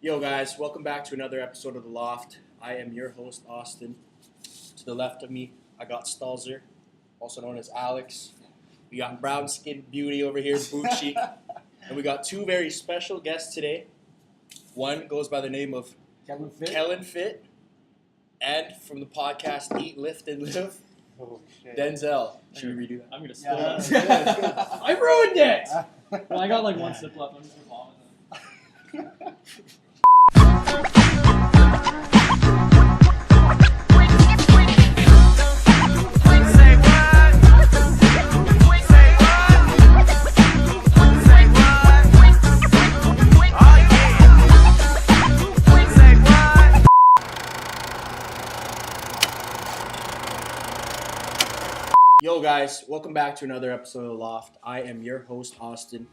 Yo guys, welcome back to another episode of The Loft. I am your host, Austin. To the left of me, I got Stulzer, also known as Alex. We got brown skinned beauty over here, DOUCHES. And we got two very special guests today. One goes by the name of Khelyn Fit. And from the podcast Eat, Lift, and Live, Denzel. Should we redo that? I'm going to spill it. I ruined it! Well, I got like one sip left. I'm just going to vomit them. Yo guys, welcome back to another episode of The Loft. I am your host, Austin.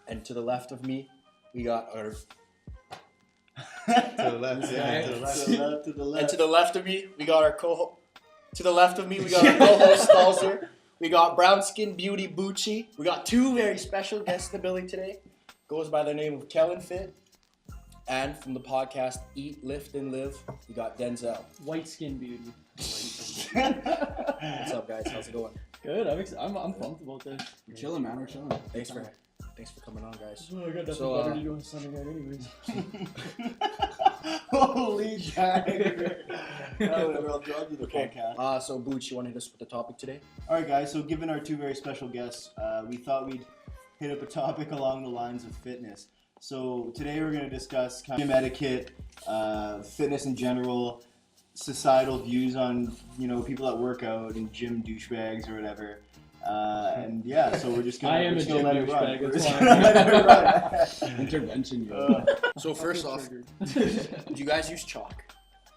And to the left of me, we got our... To the left, yeah. To the left. To the left. And to the left of me, we got our co-host... To the left of me, we got our co-host, Stulzer. We got brown skin beauty, DOUCHES. We got two very special guests in the building today. Goes by the name of Khelyn Fit. And from the podcast Eat, Lift, and Live, we got Denzel. White skin beauty. What's up, guys? How's it going? Good. I'm pumped about this. We're chilling, man. We're chilling. Thanks for coming on, guys. Oh, I got nothing better to do on Sunday night anyways. Holy jack. I'll drop you the podcast. So DOUCHES, you want to hit us with the topic today? Alright guys, so given our two very special guests, we thought we'd hit up a topic along the lines of fitness. So today we're going to discuss kind of gym etiquette, fitness in general, societal views on, people that work out and gym douchebags or whatever. And yeah, so we're just going to I am a gym douchebag, that's why. Intervention. So first off, do you guys use chalk?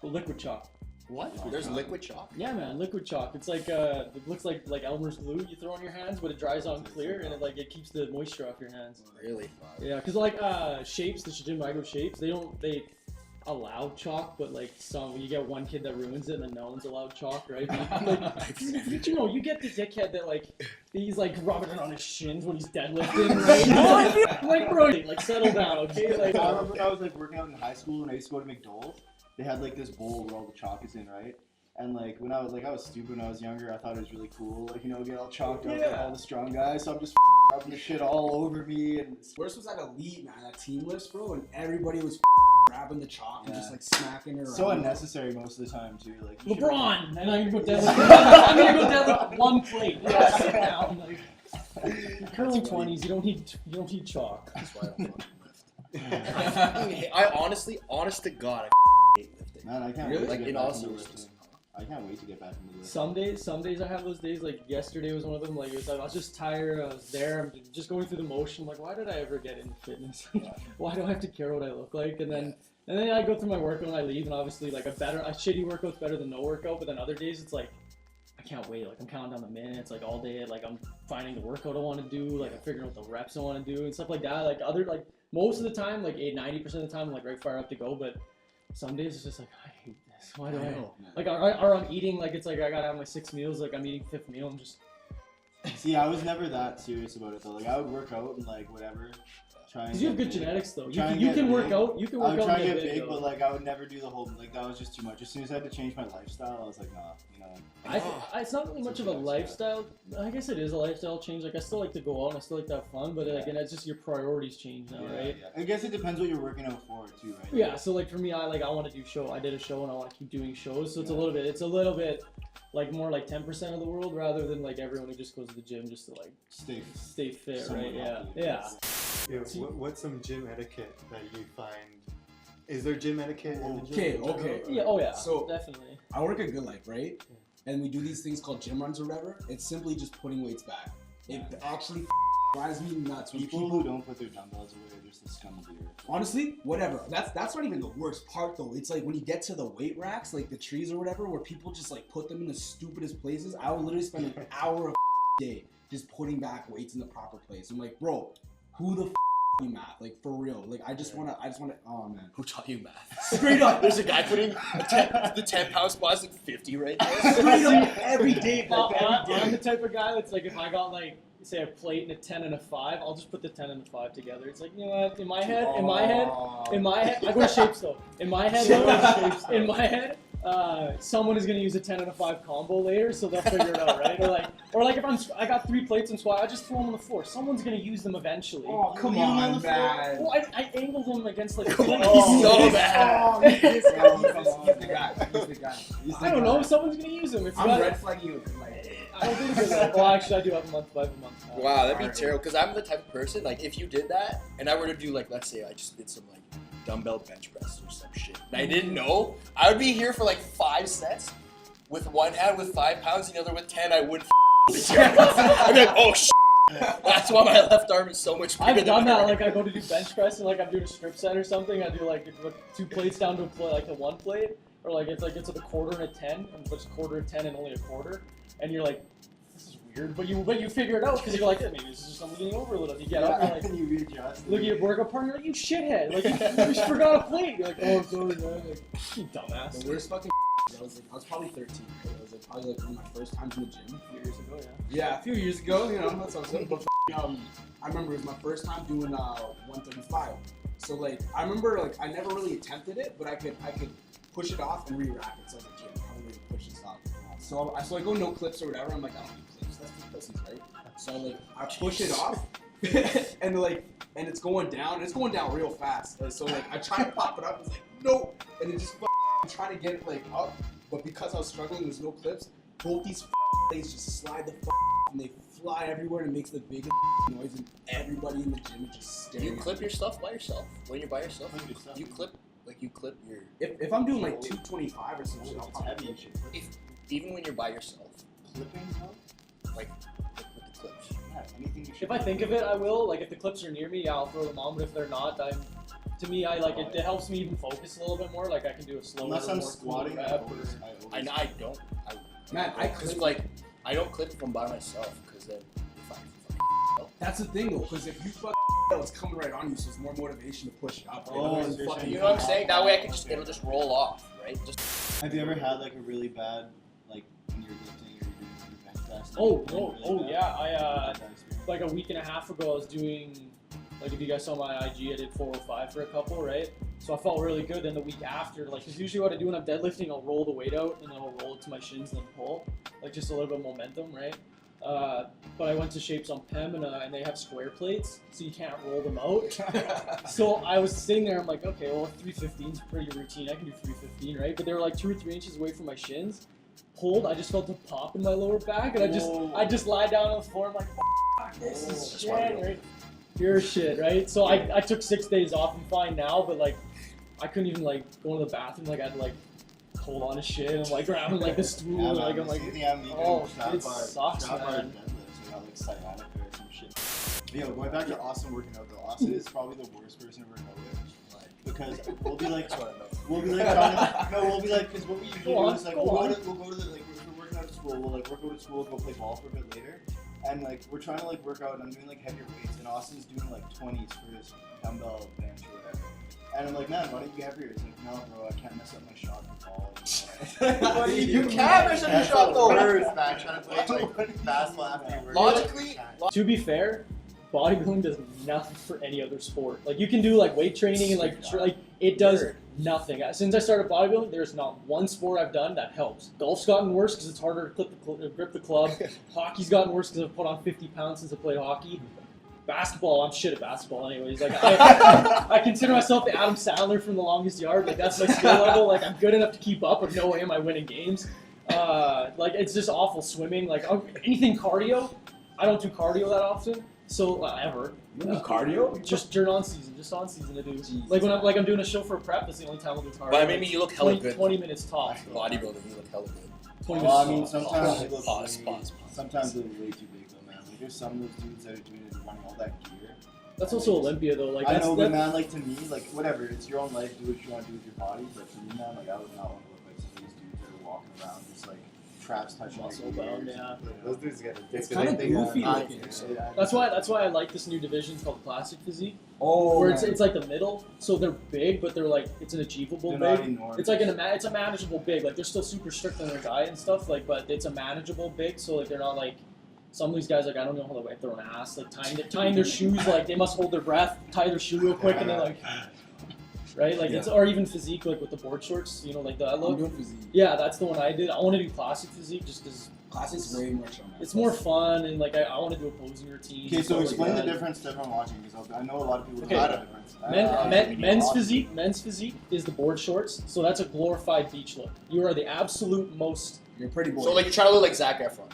The liquid chalk. What? There's liquid chalk? Yeah, man, liquid chalk. It's like it looks like Elmer's glue you throw on your hands, but it dries on clear and it keeps the moisture off your hands. Really? Yeah, because shapes, the Shijinmago shapes, they allow chalk, but you get one kid that ruins it and then no one's allowed chalk, right? You get the dickhead that he's rubbing it on his shins when he's deadlifting, right? Bro, settle down, okay? I remember when I was working out in high school and I used to go to McDonald's. They had this bowl where all the chalk is in, right? And when I was stupid when I was younger, I thought it was really cool, get all chalked up like all the strong guys. So I'm just rubbing the shit all over me. And Worst was at Elite, man, at team lifts, bro, and everybody was grabbing the chalk and just smacking it around. So unnecessary most of the time too. LeBron, and I'm gonna go deadlift. One plate. Yeah, sit down. Curling 20s, you don't need chalk. That's why I don't lift. I honest to God, I hate lifting. Man, I can't really wait to get in back all into seriousness. lifting. I can't wait to get back into lifting. Some days I have those days. Yesterday was one of them. I was just tired. I was there. I'm just going through the motion. Why did I ever get into fitness? Why do I have to care what I look like? And then I go through my workout and I leave. And obviously, a shitty workout's better than no workout. But then other days it's I can't wait. I'm counting down the minutes. All day. I'm finding the workout I want to do. I'm figuring out the reps I want to do and stuff like that. Most of the time, 90% of the time, I'm right fire up to go. But some days it's just I hate this. Why do I? Or I'm eating it's I gotta have my 6 meals. I'm eating 5th meal. I'm just. See, I was never that serious about it though. I would work out and whatever. Because you have good genetics though. You can work out. You can work out. I would try and to get big, but I would never do the whole. That was just too much. As soon as I had to change my lifestyle, I was nah. It's not really much of a lifestyle. I guess it is a lifestyle change. I still like to go out and I still like to have fun, but again, it's just your priorities change now, right? Yeah. I guess it depends what you're working out for too, right? Yeah. So for me, I want to do show. I did a show and I want to keep doing shows. So it's a little bit more 10% of the world rather than everyone who just goes to the gym just to stay fit, right? Yeah. What's some gym etiquette that you find? Is there gym etiquette in the gym? Okay. Yeah. Oh yeah. So definitely. I work at Good Life, right? And we do these things called gym runs or whatever. It's simply just putting weights back. It actually drives me nuts. People who don't put their dumbbells away are just the scum of the earth. Honestly, whatever. That's not even the worst part though. It's when you get to the weight racks, the trees or whatever, where people just put them in the stupidest places. I would literally spend an hour a day just putting back weights in the proper place. I'm bro, who the you math? For real. I just wanna, oh man. Who taught you math? Straight up. There's a guy putting the 10 pound squats 50 right there. Straight up every day. I'm the type of guy that's if I got say a plate and a 10 and a 5, I'll just put the 10 and the 5 together. It's like, you know what? In my head, I go to shapes though. In my head, someone is gonna use a 10 and a 5 combo later, so they'll figure it out, right? Or like if I got 3 plates and squat, I just throw them on the floor. Someone's gonna use them eventually. Oh, come on, man. Well, I angled them against like. Oh, so bad. He's the guy. I don't know. Someone's gonna use them. If I'm red flagging you. I don't think it's well, actually, I do have a month by a month. Wow, that'd be terrible. Because I'm the type of person, like, if you did that, and I were to do, like, let's say I just did some, like, dumbbell bench press or some shit, and I didn't know, I would be here for, like, 5 sets with one hand with 5 pounds, the other with 10, I wouldn't I'd be like, oh, shit. That's why my left arm is so much bigger I've done than that, my like, I go to do bench press, and, like, I'm doing a strip set or something, I do, like, 2 plates down to a plate, like, a 1 plate, or, like, it's a quarter and a 10, and it's a quarter and 10 and only a quarter, and you're like, but you figure it out because you're like, maybe this is just something getting over a little. You get up, you're like, and you readjust. look at your workout partner, like, you shithead, like you just forgot a plate. You're like, oh, sorry, man, like, you dumbass. The worst fucking I was probably 13. It was probably like one of my first times in the gym. A few years ago, yeah. Yeah, a few years ago, you know, that's what I'm saying. But I remember it was my first time doing 135. So like, I remember like I never really attempted it, but I could push it off and re-rack it. So I was like, yeah, I'm gonna push this off. So I go no clips or whatever. I'm like, I don't need clips. That's for pussies, right? So like I push it off, and it's going down. And it's going down real fast. So like I try to pop it up. It's like no, and it just trying to get it like up. But because I was struggling, there's no clips. Both these plates just slide the and they fly everywhere and it makes the biggest noise. And everybody in the gym is just Do staring. you clip your stuff by yourself? When you're by yourself, you clip your. If I'm doing like 225 or some shit, I'll probably heavy and shit. Even when you're by yourself, Clipping, like with the clips. yeah, anything you should. If I think of it, I will. Like, if the clips are near me, yeah, I'll throw them on. But if they're not, to me, I like it. It helps me even focus a little bit more. Like, I can do a slower, Unless I'm more squatting, rep. I don't. Man, I Cause clip like I don't clip if I'm by myself because then if That's the thing though, because if you fuck it's coming right on you, so it's more motivation to push it up. Right? Oh, Otherwise, you're fucking- saying you know what I'm saying? That way I can just it'll just roll off, right? Just Have you ever had like a really bad, like when you're lifting or you're doing your bench press? I like a week and a half ago, I was doing, like, if you guys saw my IG, I did 405 for a couple, right? So I felt really good. Then the week after, like, because usually what I do when I'm deadlifting, I'll roll the weight out and then I'll roll it to my shins and then pull, like, just a little bit of momentum, right? But I went to Shapes on Pemina and they have square plates, so you can't roll them out. So I was sitting there, I'm like, okay, well, 315 is pretty routine. I can do 315, right? But they were like 2 or 3 inches away from my shins. Pulled, I just felt a pop in my lower back, and I just lied down on the floor. I'm like, fuck, this is shit, right? Pure shit, right? So I took 6 days off. I'm fine now, but like, I couldn't even like go to the bathroom. Like, I had to like hold on to shit and like grabbing like the stool. Yeah, like, man, I'm like, oh, it sucks, man. deadlifts, you got like sciatica or some shit. But yo, going back to Austin working out though, Austin is probably the worst person to work out with. Because we'll be like, because what we usually do is like, we'll go to the, like, if we're working out at school, we'll like work out at school, go play ball for a bit later. And like, we're trying to like work out and I'm doing like heavier weights and Austin's doing like 20s for his dumbbell bench or whatever. And I'm like, man, why don't you have yours? Like, no, bro, I can't mess up my shot and ball. You can mess up your shot though. Worst, man. Trying to play like fast after you work. logically, To be fair, bodybuilding does nothing for any other sport. Like, you can do like weight training and like it does nothing. Since I started bodybuilding, there's not one sport I've done that helps. Golf's gotten worse because it's harder to grip the club. Hockey's gotten worse because I've put on 50 pounds since I played hockey. Basketball, I'm shit at basketball anyways. Like, I consider myself the Adam Sandler from The Longest Yard. Like, that's my skill level. Like, I'm good enough to keep up, but no way am I winning games. Like, it's just awful. Swimming, like anything cardio. I don't do cardio that often. So ever. You do cardio? Just on season I do. Like when I'm doing a show for a prep, that's the only time I'll do cardio. but maybe you look hella 20, good. 20 minutes tops. Bodybuilding, you look hella good. 20 Well, I minutes mean, tops. sometimes it looks Pause. sometimes it looks way too big though, man. Like, there's some of those dudes that are doing it running all that gear. That's also Olympia though. Like, I that's, know, but that, man, like, to me, like, whatever, it's your own life, do what you want to do with your body, but for me, man, like, I would not want to look like some of these dudes that are walking around just, like, traps touching muscle their bound, gears. yeah. Those dudes get addicted. It's kinda goofy looking. That's why I like this new division called plastic physique, Oh, where man. it's like the middle. So they're big, but they're like it's an achievable They're not big. enormous. It's like it's a manageable big. Like, they're still super strict on their diet and stuff. Like, but it's a manageable big. So like they're not like some of these guys, like, I don't know how they wipe their own ass, like tying their shoes, like they must hold their breath, tie their shoe real quick, and then like, right, like it's, or even physique, like with the board shorts, you know, like that I'm look. doing physique. Yeah, that's the one I did. I want to do classic physique just because Classic's way more chill, man. it's more fun, and like I want to do a posing routine. Okay, so stuff explain like the that. difference to everyone watching, because I know a lot of people Okay. don't know the difference. Men's physique is the board shorts, so that's a glorified beach look. You are the absolute most. You're a pretty boy. So like you're trying to look like Zac Efron.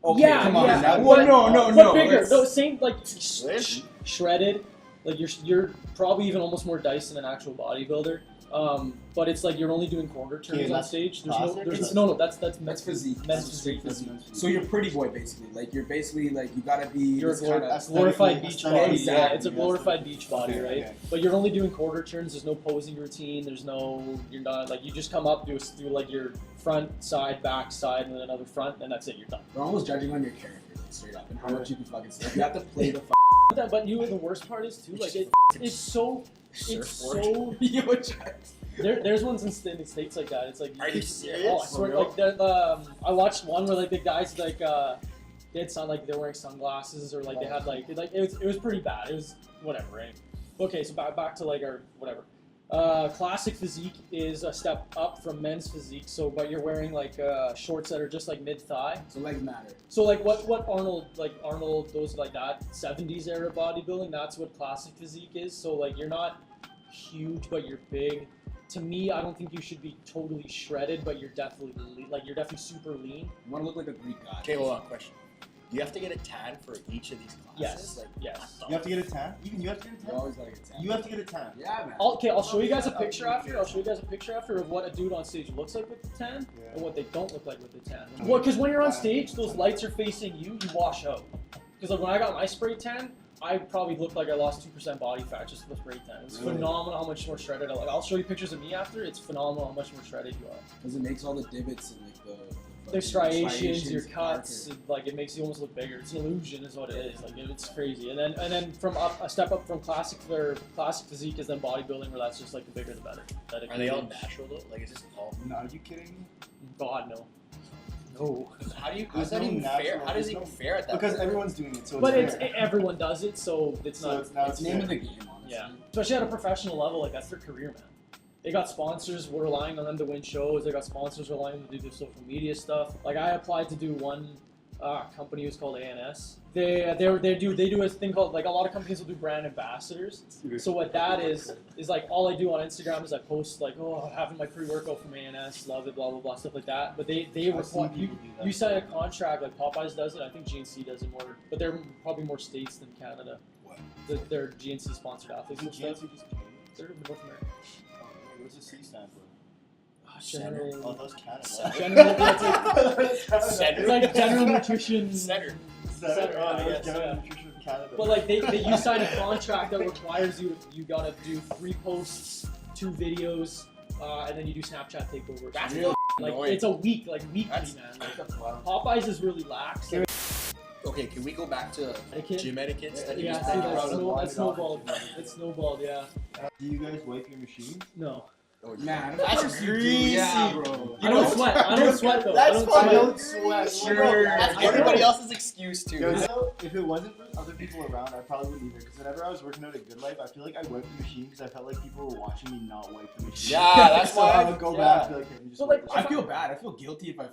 okay, yeah, come on. yeah. Now, But- no. But bigger, no, same like Really? shredded. Like you're probably even almost more diced than an actual bodybuilder. But it's like you're only doing quarter turns Okay, on that's stage. classic, That's That's physique. men's That's straight physique. physique. So you're a pretty boy, basically. Like you're basically like you gotta be. You're a this kinda- glorified beach body. aesthetically, Yeah, it's a exactly. glorified beach body, Okay, right? okay. But you're only doing quarter turns. There's no posing routine. You're not like you just come up, do like your front, side, back, side, and then another front, and that's it. You're done. They're almost judging on your character, like, straight up, and how much you can fucking say. You have to play the But you, the worst part is too, like it's so. It's so. Yo, There's ones in the States like that. It's like. Are you serious? Oh, I swear, like I watched one where like the guys like they had like they were wearing sunglasses or like they had like it was pretty bad. It was whatever, right? Okay, so back to like our whatever. Classic physique is a step up from men's physique. So, but you're wearing like shorts that are just like mid thigh. So legs matter. So like what Arnold those like that 70s era bodybuilding, that's what classic physique is. So like you're not huge but you're big. To me, I don't think you should be totally shredded, but you're definitely super lean. You want to look like a Greek god. Okay, hold on. Question. Do you have to get a tan for each of these classes? Yes. Like, Yes. You have to get a tan? Even you have to get a You tan? always gotta get tan. You have to get a tan. Yeah, man. I'll show you guys a picture after. I'll show you guys a picture after of what a dude on stage looks like with the tan Yeah. and what they don't look like with the tan. Well, because when you're on stage, those lights are facing you, you wash out. Because like when I got my spray tan, I probably looked like I lost 2% body fat just with the spray tan. It was Really? phenomenal how much more shredded I look. I'll show you pictures of me after. It's phenomenal how much more shredded you are. Because it makes all the divots and like The striations, your darker. cuts, like it makes you almost look bigger. It's an illusion, is what it is. Like it's crazy. And then from a step up from classic physique is then bodybuilding, where that's just like the bigger the better. are they all natural though? Like, is this all? No, are you kidding me? God no. No. How's There's that no even fair? natural- How does there's it no- even fair at that? Because point? everyone's doing it, so But it's it's fair. everyone does it, so it's So not. it's now It's the name of the game, honestly. Yeah, especially at a professional level, like that's their career, man. They got sponsors. We're relying on them to win shows. They got sponsors relying on them to do their social media stuff. Like I applied to do one company was called ANS. They do a thing called, like, a lot of companies will do brand ambassadors. So what that is like all I do on Instagram is I post like, oh, I'm having my pre-workout from ANS, love it, blah blah blah, stuff like that. But they I've seen people do that. you sign a contract, like Popeyes does it. I think GNC does it more, but they're probably more states than Canada. What? They're GNC sponsored athletes and Isn't stuff. GNC just Canadian? They're North America. What does the C stand for? General, Oh, that's Canada. general, that's like, Center. it's like general nutrition. Center. Center, Oh, I that's guess, General yeah. Nutrition of Canada. But like you sign a contract that requires you gotta do 3 posts, 2 videos, and then you do Snapchat takeovers. That's Really? like annoying. it's a week, like weekly, That's- man. Like, Popeyes is really lax. Like, Okay, can we go back to etiquette. gym etiquettes that you Yeah, just see, brought up? that snowballed. It snowballed, yeah. Do you guys wipe your machine? No. Man, That's of course you do. greasy. Yeah, bro. I don't sweat. I don't sweat though. That's I don't fine. sweat. don't sweat. Sure. That's I everybody know. else's excuse too. If it wasn't for other people around, I probably wouldn't either. Because whenever I was working out at Good Life, I feel like I wiped the machine because I felt like people were watching me not wipe the machine. Yeah, that's so why I would go back and be like, hey, let me just So, wipe like, this. I feel bad. I feel guilty if I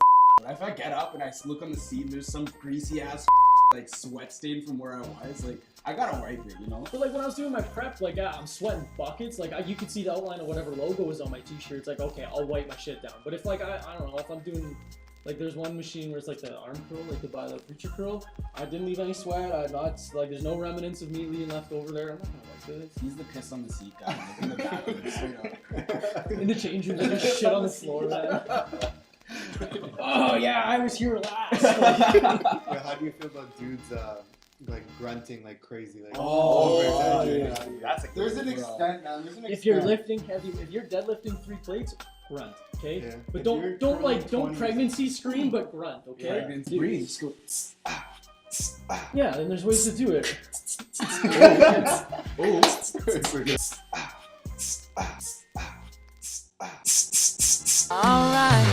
if I get up and I look on the seat and there's some greasy ass like sweat stain from where I was. Like I gotta wipe it, you know. But like when I was doing my prep, like I'm sweating buckets. Like you could see the outline of whatever logo was on my t-shirt. It's like, okay, I'll wipe my shit down. But if like I don't know, if I'm doing like there's one machine where it's like the arm curl, like the preacher curl. I didn't leave any sweat. I not like there's no remnants of meat leaving left over there. I'm not gonna wipe this. He's the piss on the seat guy, like, in the bathroom, straight up. In the change room, there's just shit on the floor, man. Oh yeah, I was here last. Yeah, how do you feel about dudes like grunting like crazy? Like Oh, over-exaggerating? yeah. That's a There's good an one. extent, man. There's an extent. If you're lifting heavy, if you're deadlifting 3 plates, grunt, okay? Yeah. But If you're don't curling like don't 20 pregnancy scream, but grunt, okay? Pregnant breathe. Just go. Yeah, then there's ways to do it. Alright,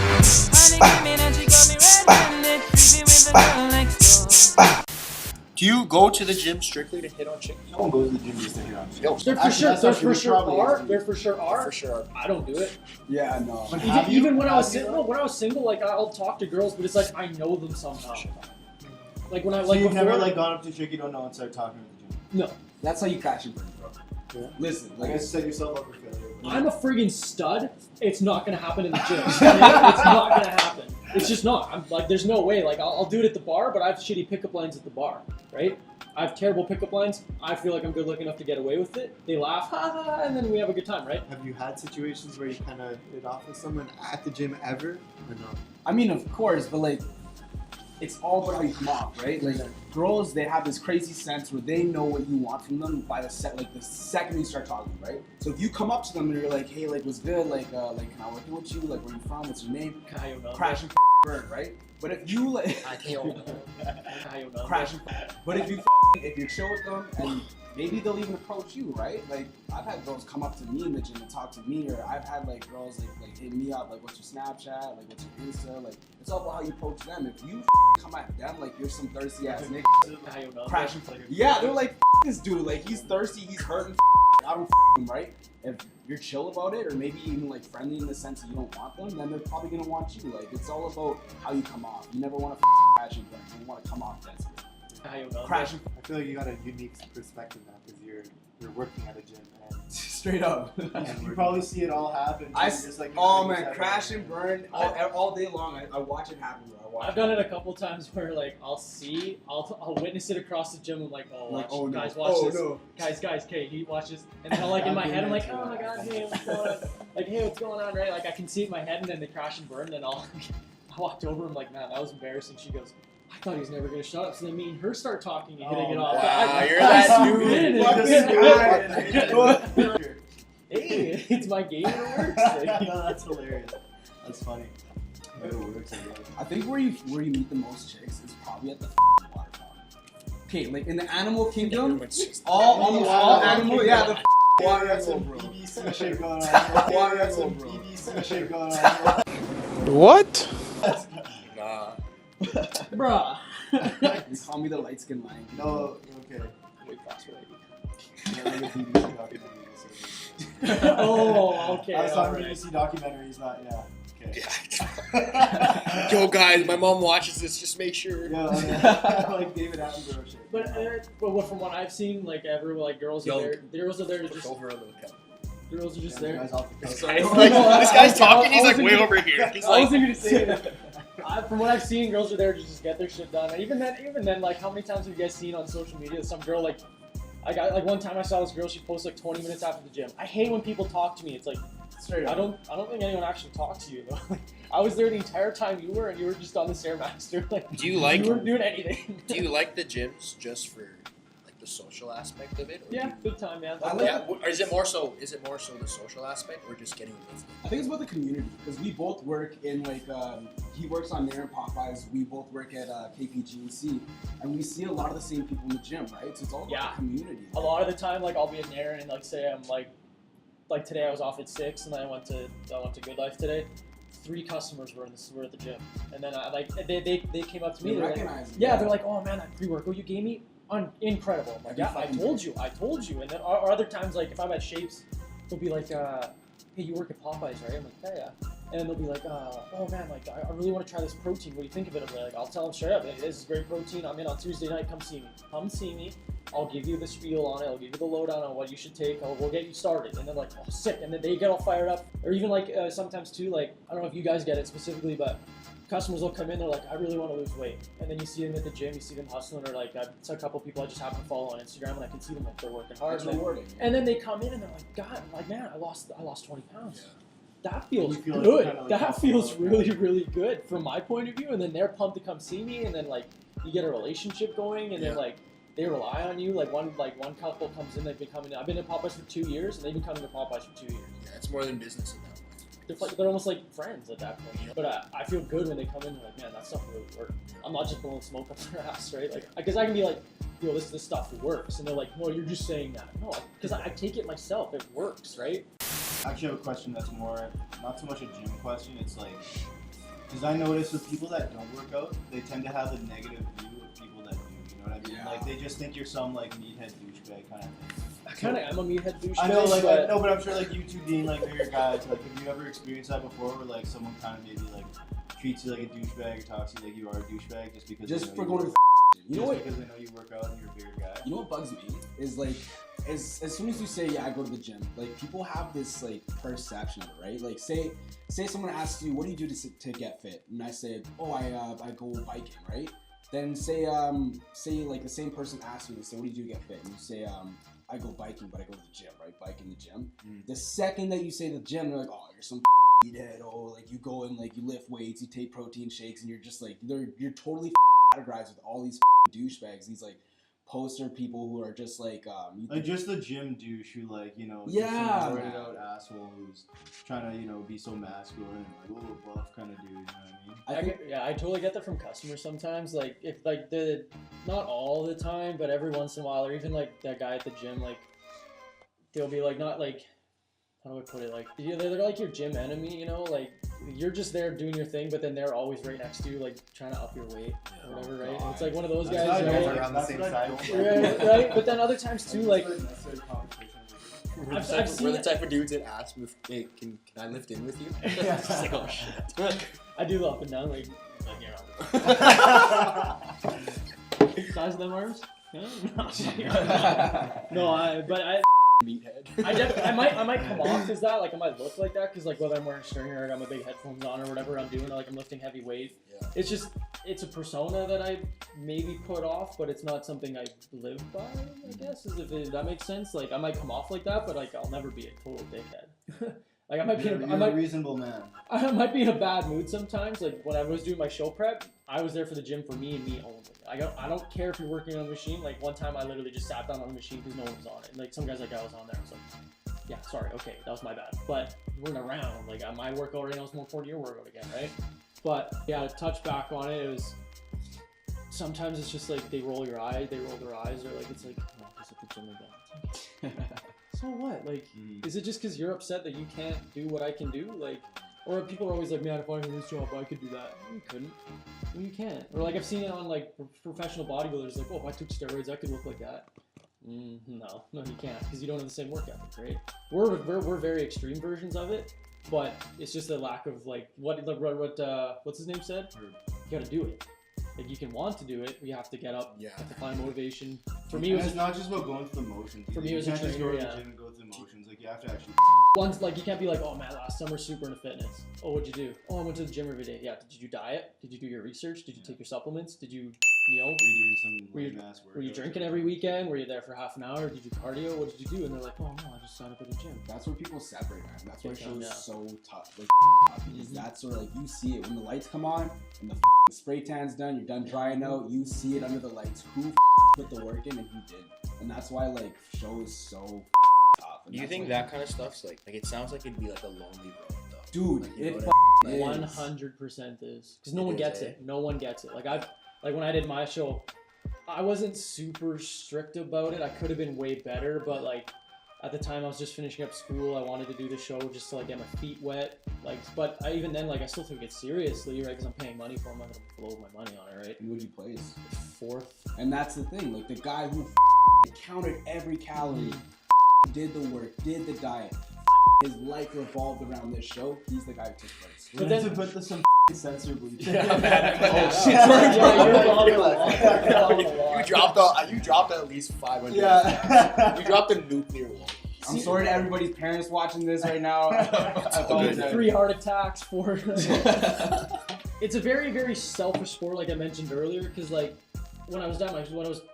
honey came in and she got me red-handed, creepy with the girl next door. you go to the gym strictly to hit on chicks? No one goes to the gym just to hit on chicks. There for Actually, sure, that's there not true. for sure Probably are. is. There for sure are. For sure. I don't do it. Yeah, no. But have you? Even when I was Have you? single, like I'll talk to girls, but it's like I know them somehow. Like when I So like you've never before- like gone up to a chick you don't know and started talking at the gym. No, That's how you crash and burn, bro. Yeah. Listen, I like guess set yourself up for failure. I'm a friggin' stud. It's not gonna happen in the gym. It's not gonna happen. It's just not. I'm like, there's no way. Like I'll do it at the bar, but I have shitty pickup lines at the bar, right? I have terrible pickup lines. I feel like I'm good looking enough to get away with it. They laugh, ha ha, and then we have a good time, right? Have you had situations where you kind of hit off with someone at the gym ever? Or no? I mean, of course, but like, it's all about how you come off, right? Like, girls, they have this crazy sense where they know what you want from them by the second you start talking, right? So if you come up to them and you're like, hey, like, what's good? Like, can I work with you? Like, where you from? What's your name? Crash and burn, right? But if you like, crash and but if you're chill with them and maybe they'll even approach you, right? Like I've had girls come up to me in the gym and talk to me, or I've had like girls like hit me up like, what's your Snapchat? Like what's your Insta? Like it's all about how you approach them. If you come at them like you're some thirsty ass nigga, crash and yeah, they're like this dude, like he's thirsty, he's hurting. I don't him, right? If you're chill about it, or maybe even like friendly in the sense that you don't want them, then they're probably gonna want you. Like it's all about how you come off. You never want to crash and burn. You want to come off desperate. Crash and I feel like you got a unique perspective now because you're working at a gym and straight up. You probably see it all happen. I just like oh man, crash and burn all day long. I watch it happen. Bro. I've done it a couple times where like I'll witness it across the gym. I'm like, oh, Like, watch, oh, no. guys, watch Oh, this. no. Guys, okay, he watches, and then I'll like in my head, I'm like, oh my god, hey, what's going on? Like, hey, what's going on, right? Like I can see it in my head, and then they crash and burn, and I walked over, I'm like, man, that was embarrassing. She goes, I thought he was never gonna shut up. So then me and her start talking and hitting it off. Wow, you're that dude. Hey, it's my game and it works. Like, No, that's hilarious. That's funny. It works, I guess. I think where you meet the most chicks is probably at the water fountain. Okay, like in the animal kingdom, almost all animal, yeah, the water That's some bro. BBC shit going on. Water That's some bro. BBC shit going on. what? Nah. bruh. They call me the lightskin lion. No, okay. Wait, fast, right? Yeah, like a BBC documentary. Oh, okay. I was all talking right. BBC documentaries, not okay. Yo, guys, my mom watches this. Just make sure. Yeah, like David Attenborough shit. But what from what I've seen, like girls are there. Girls are there to just. Over on the couch. Girls are just Yeah, there. guys off the coast. Like, this guy's talking. He's like way over here. He's I like. wasn't gonna say that. From what I've seen, girls are there to just get their shit done. And even then, like, how many times have you guys seen on social media some girl like one time I saw this girl, she posted like 20 minutes after the gym. I hate when people talk to me. It's like, Straight I up. don't think anyone actually talked to you though. Like, I was there the entire time you were, and you were just on the Stairmaster. Like, Do you like? you weren't doing anything. Do you like the gyms just for like the social aspect of it? Or Yeah, good time, man. I like Yeah. Or is it more so? Is it more so the social aspect, or just getting lifted? I think it's about the community because we both work in like he works on Nair and Popeyes. We both work at KPGC, and we see a lot of the same people in the gym, right? So it's all about Yeah. the community. A lot of the time, like I'll be in there and like say I'm like today I was off at 6 and then I went to Good Life today. 3 customers were at the gym, and then they came up to me. They They're like, recognize it, yeah, they're like, oh man, that pre-workout you gave me, incredible. I'm like, yeah, I told you. And then or other times, like if I'm at Shapes, they'll be like, hey, you work at Popeyes, right? I'm like, yeah. And then they'll be like, oh man, like I really want to try this protein. What do you think of it? I'm like, I'll tell them straight up, hey, this is great protein. I'm in on Tuesday night. Come see me. Come see me. I'll give you the spiel on it. I'll give you the lowdown on what you should take. We'll get you started. And then like, oh, sick. And then they get all fired up. Or even like sometimes too, like I don't know if you guys get it specifically, but customers will come in. They're like, I really want to lose weight. And then you see them at the gym. You see them hustling. Or like, it's a couple people I just happen to follow on Instagram, and I can see them like they're working hard. It's rewarding. And then they come in and they're like, God, I'm like, man, I lost 20 pounds. Yeah. That feels You feel like good. kinda like That half feels full, really, yeah. really good from my point of view. And then they're pumped to come see me, and then like you get a relationship going, and then Yeah. like they rely on you. Like one couple comes in, they've been coming. I've been in Popeyes for 2 years, and they've been coming to Popeyes for 2 years. Yeah, it's more than business at that point. They're almost like friends at that point. You know? But I feel good when they come in. And like, man, that stuff really worked. I'm not just blowing smoke up their ass, right? Like, because I can be like, yo, this stuff works, and they're like, no, you're just saying that. No, because I take it myself. It works, right? I actually have a question that's more, not so much a gym question, it's like, because I notice with people that don't work out, they tend to have a negative view of people that do, you know what I mean? Yeah. Like they just think you're some like meathead douchebag kind of thing. I kind of am a meathead douchebag. I know, like but no, but I'm sure like you two being like bigger guys, like have you ever experienced that before, where like someone kind of maybe like treats you like a douchebag or talks to you like you are a douchebag just because Just they know for you going work, to you know just what? because they know you work out and you're a bigger guy. You know what bugs me is like, as soon as you say, yeah, I go to the gym, like people have this like perception of it, right? Like say someone asks you, what do you do to get fit? And I say, oh, I go biking, right? Then say like the same person asks you, they say, what do you do to get fit? And you say, I go biking, but I go to the gym, right? Bike in the gym. The second that you say the gym, they're like, oh, you're some meathead. Oh, like you go and like you lift weights, you take protein shakes, and you're just like you're totally categorized with all these these like poster people who are just like Like just the gym douche who like, you know, Yeah, just some man. roided out asshole who's trying to, you know, be so masculine and like buff kind of dude, you know what I mean? I totally get that from customers sometimes. Like if like not all the time, but every once in a while, or even like that guy at the gym, like they'll be like not like, how do I put it? Like they're like your gym enemy, you know? Like you're just there doing your thing, but then they're always right next to you, like trying to up your weight or whatever, right? And it's like one of those That's guys, not right? right. around the That's same what I side. don't like. Right? But then other times too, like We're I've seen the it. type of dudes that ask me, hey, can I lift in with you? It's like, oh shit. I do the up and down, like you know. Size of them arms? No, but I Meathead. I might come off as that, like I might look like that, because like whether I'm wearing a string or I got my big headphones on or whatever I'm doing, or like I'm lifting heavy weight. Yeah. It's a persona that I maybe put off, but it's not something I live by, I guess, if that makes sense. Like I might come off like that, but like I'll never be a total dickhead. Like You're a reasonable man. I might be in a bad mood sometimes. Like when I was doing my show prep, I was there for the gym for me and me only. I don't care if you're working on a machine. Like one time I literally just sat down on the machine because no one was on it. And like some guys like I was on there. I was like, yeah, sorry, okay, that was my bad. But we're in a round. Like my workout right now is more 40 your workout again, right? But yeah, to touch back on it, it was sometimes it's just like they roll their eyes, or like it's like, oh, he's at the gym again. So what? Like, is it just because you're upset that you can't do what I can do? Like, or people are always like, man, if I had this job, I could do that. No, you couldn't. No, you can't. Or like I've seen it on like professional bodybuilders, like, oh, if I took steroids, I could look like that. No, you can't, because you don't have the same work ethic, right? We're very extreme versions of it, but it's just a lack of like what's his name said? You gotta do it. Like you can want to do it, but you have to get up. Yeah. You have to find motivation. For me, And it was it's not just about going through the motions. For me, it you was a can't just go trainer, to the yeah. gym and go through the motions. Like you have to actually. one's like you can't be like, oh man, last summer super into fitness. Oh, what'd you do? Oh, I went to the gym every day. Yeah. Did you diet? Did you do your research? Did you take your supplements? Did you know? Were you doing some Were you- lame-ass work? Were you drinking every weekend? Were you there for half an hour? Did you cardio? What did you do? And they're like, oh no, I just signed up at the gym. That's where people separate, man. That's why Big time, show's yeah. so tough. Like, because that's where like you see it when the lights come on and the spray tan's done, you're done drying out. You see it under the lights. Who put the work in and who did? And that's why like show is so tough. And Do you that's think why- that kind of stuff's like it sounds like it'd be like a lonely road though? dude? Like, you It know is. 100% is, because no one It is, gets eh? it. No one gets it. Like when I did my show, I wasn't super strict about it. I could have been way better, but like at the time I was just finishing up school. I wanted to do the show just to like get my feet wet. Like, but even then, like I still took it seriously, right? Because I'm paying money for it. I'm not gonna blow my money on it, right? And would you place? 4th. And that's the thing. Like the guy who counted every calorie, did the work, did the diet. His life revolved around this show. He's the guy who took place. But then- then to put some censor bleach. Yeah, man. Oh shit! Yeah, you're following along. You're following along. You dropped at least 500. Yeah. You dropped a nuclear wall. I'm sorry to everybody's parents watching this right now. I apologize. 3 heart attacks, 4. It's a very, very selfish sport, like I mentioned earlier. Because like when I was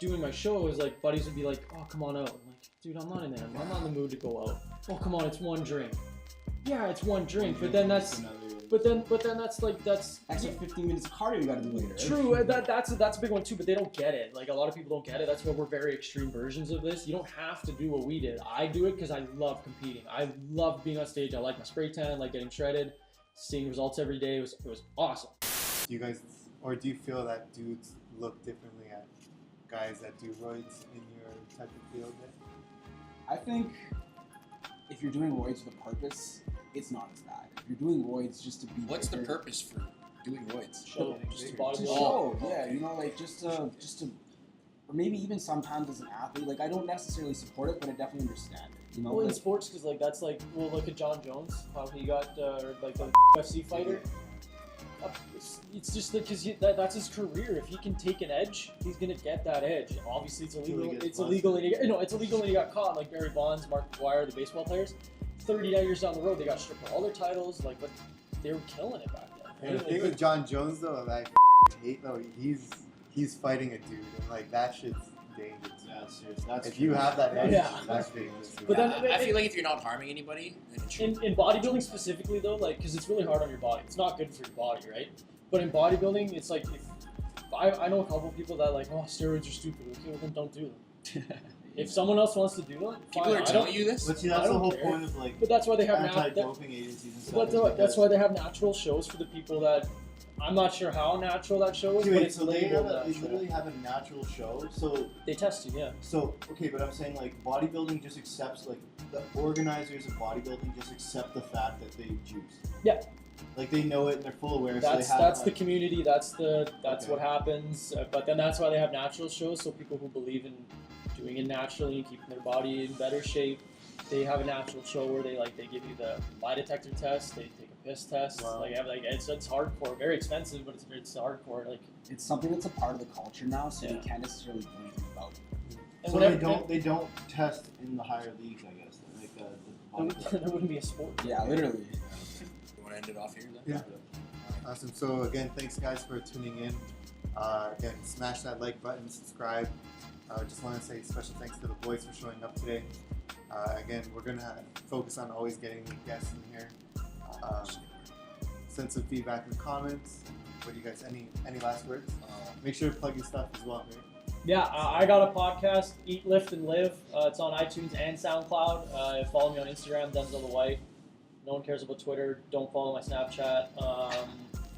doing my show, it was like buddies would be like, "Oh, come on out." I'm like, "Dude, I'm not in there. I'm not in the mood to go out." "Oh, come on, it's one drink." Yeah, it's one drink, but then that's Extra 15 minutes of cardio you gotta do later. true. That's a big one too, but they don't get it. Like a lot of people don't get it. That's why we're very extreme versions of this. You don't have to do what we did. I do it because I love competing. I love being on stage. I like my spray tan. I like getting shredded. Seeing results every day. It was awesome. Do you guys, or do you feel that dudes look differently at guys that do roids in your type of field? I think if you're doing roids with a purpose, it's not as bad. If you're doing roids just to be What's the bigger, purpose for doing roids? Show, just to body show, blow. yeah, you know, like just to or maybe even sometimes as an athlete, like I don't necessarily support it, but I definitely understand it. You know, Well, in like, sports, because like that's like, well, look at John Jones, how he got like the UFC fighter. It's just because that's his career. If he can take an edge, he's gonna get that edge. Obviously, it's illegal. It's illegal, and it's illegal, and he got caught. Like Barry Bonds, Mark McGwire, the baseball players. 39 years down the road, they got stripped of all their titles. Like, but they were killing it back then. And the thing with John Jones though, like, hate though, he's fighting a dude, and like that shit's dangerous. Yeah, seriously. That's If you have that edge, Yeah. that's dangerous. But then I feel like if you're not harming anybody, then it should. in bodybuilding specifically though, like, because it's really hard on your body. It's not good for your body, right? But in bodybuilding, it's like, I know a couple of people that like, oh, steroids are stupid. Okay, well then don't do them. If someone else wants to do them, People fine. are telling you this. But see, I that's the don't whole care. point of like But that's why they have anti-doping agencies and stuff. But is that's because- why they have natural shows for the people that. I'm not sure how natural that show is, Okay, but wait, it's so they labeled they natural. literally have a natural show. So They test you, yeah. okay, but I'm saying like bodybuilding just accepts like the organizers of bodybuilding just accept the fact that they juice. Yeah. Like they know it and they're full aware. That's so they have the like, community. That's Okay. what happens. But then that's why they have natural shows. So people who believe in doing it naturally and keeping their body in better shape, they have a natural show where they give you the lie detector test. They take a piss test. Wow. It's hardcore, very expensive, but it's hardcore. Like, it's something that's a part of the culture now, so Yeah. you can't necessarily do anything about it. and So whenever, they don't test in the higher leagues, I guess. Like the bodybuilding. there wouldn't be a sport. Yeah, literally. You want to end it off here then? Yeah. Awesome. So again, thanks guys for tuning in. Again, smash that like button, subscribe. Just want to say special thanks to the boys for showing up today. Again, we're gonna focus on always getting the guests in here. Send some feedback in the comments. What do you guys? Any last words? Make sure to plug your stuff as well, right? Yeah, I got a podcast, Eat, Lift, and Live. It's on iTunes and SoundCloud. Follow me on Instagram, Denzel the White. No one cares about Twitter. Don't follow my Snapchat.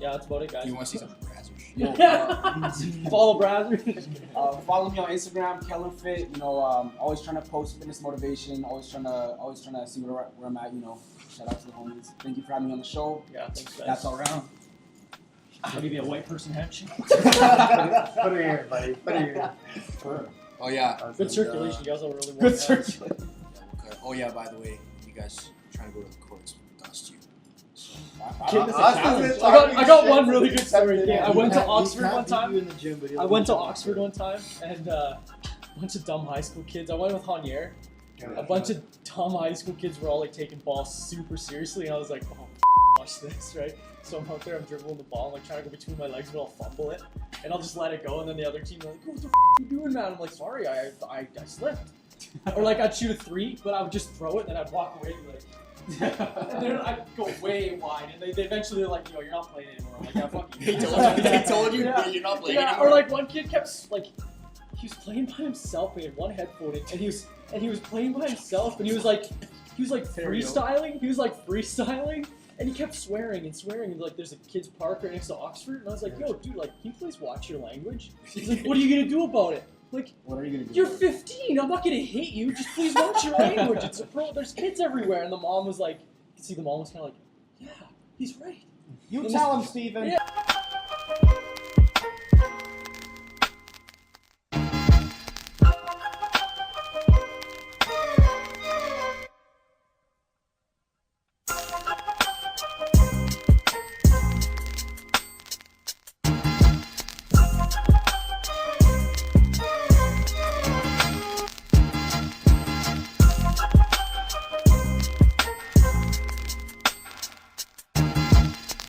Yeah, that's about it, guys. Do you want to see some brazzers? Follow Brazzer. Follow me on Instagram, Khelyn Fit. You know, always trying to post fitness motivation. Always trying to see where I'm at. You know, shout out to the homies. Thank you for having me on the show. Yeah, thanks, guys. That's all around. I'll give you a white person handshake. Put it here, buddy. Put it here. Oh yeah. Good circulation. You guys all really want Good that. circulation. Oh yeah. By the way, you guys trying to go to the courts with us too. Kid, this is a Austin's challenge. been I got talking one shit really good story. since- Yeah, I went to He Oxford can't one beat time. you in the gym, but he'll I went to beat you Oxford one time, and a bunch of dumb high school kids. I went with Javier. A bunch of dumb high school kids were all like taking balls super seriously, and I was like, oh, watch this, right? So I'm out there, I'm dribbling the ball, I'm like trying to go between my legs, but I'll fumble it, and I'll just let it go, and then the other team are like, what the are you doing, man? I'm like, sorry, I slipped. Or like I'd shoot a 3, but I would just throw it, and then I'd walk away and be like, and then I'd go way wide, and they eventually are like, yo, you're not playing anymore. I'm like, yeah, fuck you. They told you Yeah. you're not playing Yeah, anymore. or like one kid kept like he was playing by himself. He had one headphone in, and he was playing by himself, and he was like freestyling. He was like freestyling, and he kept swearing and swearing. And like, there's a kids' park right next to Oxford, and I was like, yo, dude, like, can you please watch your language? He's like, what are you gonna do about it? Like, What are you gonna do? you're 15. I'm not gonna hit you. Just please watch your language. It's a pro. There's kids everywhere, and the mom was like, you can see the mom was kind of like, yeah, he's right. You tell him, Steven. Yeah.